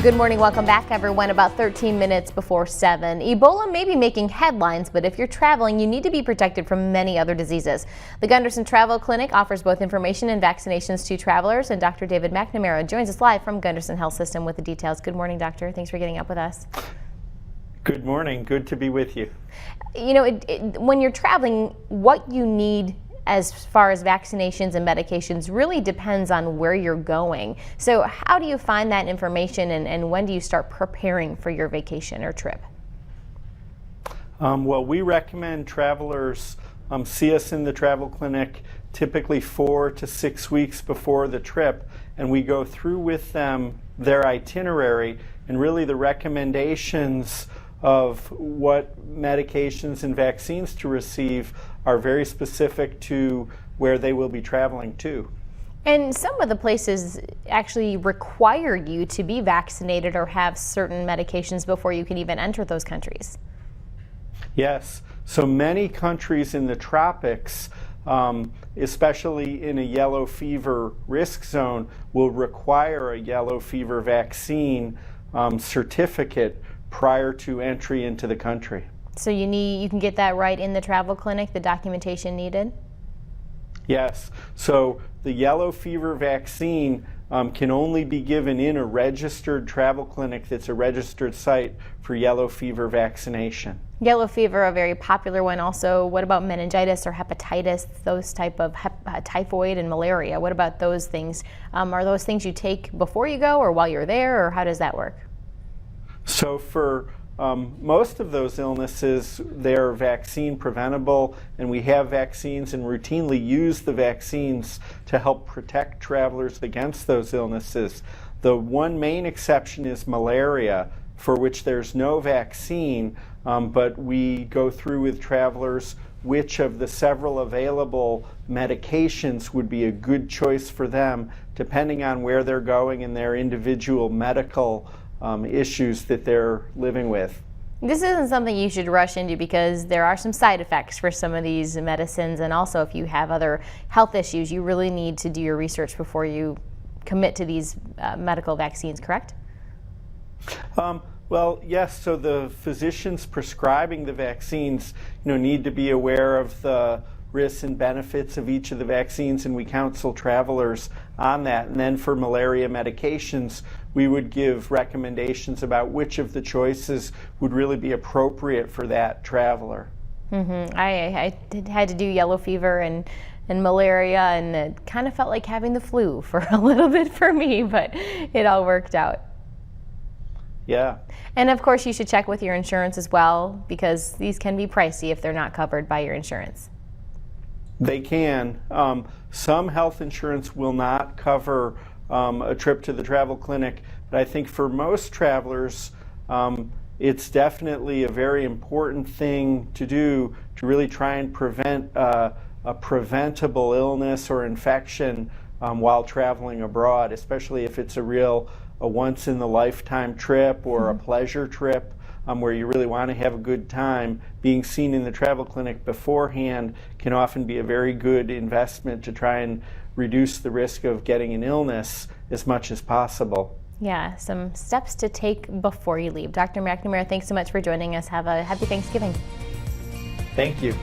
Good morning, welcome back everyone. About 13 minutes before 7. Ebola may be making headlines, but if you're traveling, you need to be protected from many other diseases. The Gundersen Travel Clinic offers both information and vaccinations to travelers, and Dr. David McNamara joins us live from Gundersen Health System with the details. Good morning, doctor. Thanks for getting up with us. Good morning. Good to be with you. You know, when you're traveling, what you need as far as vaccinations and medications really depends on where you're going. So how do you find that information, and when do you start preparing for your vacation or trip? Well, we recommend travelers see us in the travel clinic typically 4 to 6 weeks before the trip, and we go through with them their itinerary and really the recommendations of what medications and vaccines to receive are very specific to where they will be traveling to. And some of the places actually require you to be vaccinated or have certain medications before you can even enter those countries. Yes, so many countries in the tropics, especially in a yellow fever risk zone, will require a yellow fever vaccine certificate prior to entry into the country. So you can get that right in the travel clinic, the documentation needed? Yes. So the yellow fever vaccine can only be given in a registered travel clinic that's a registered site for yellow fever vaccination. Yellow fever, a very popular one also. What about meningitis or hepatitis, those type of typhoid and malaria? What about those things? Are those things you take before you go or while you're there, or how does that work? So for most of those illnesses, they're vaccine preventable, and we have vaccines and routinely use the vaccines to help protect travelers against those illnesses. The one main exception is malaria, for which there's no vaccine, but we go through with travelers which of the several available medications would be a good choice for them, depending on where they're going and their individual medical issues that they're living with. This isn't something you should rush into because there are some side effects for some of these medicines, and also if you have other health issues, you really need to do your research before you commit to these medical vaccines, correct? Well, yes, so the physicians prescribing the vaccines need to be aware of the risks and benefits of each of the vaccines, and we counsel travelers on that. And then for malaria medications, we would give recommendations about which of the choices would really be appropriate for that traveler. I had to do yellow fever and malaria, and it kind of felt like having the flu for a little bit for me, but it all worked out. Yeah. And of course you should check with your insurance as well, because these can be pricey if they're not covered by your insurance. They can. Some health insurance will not cover a trip to the travel clinic, but I think for most travelers, it's definitely a very important thing to do to really try and prevent a preventable illness or infection while traveling abroad, especially if it's a once-in-the-lifetime trip or a pleasure trip. Where you really want to have a good time. Being seen in the travel clinic beforehand can often be a very good investment to try and reduce the risk of getting an illness as much as possible. Yeah, some steps to take before you leave. Dr. McNamara, thanks so much for joining us. Have a happy Thanksgiving. Thank you.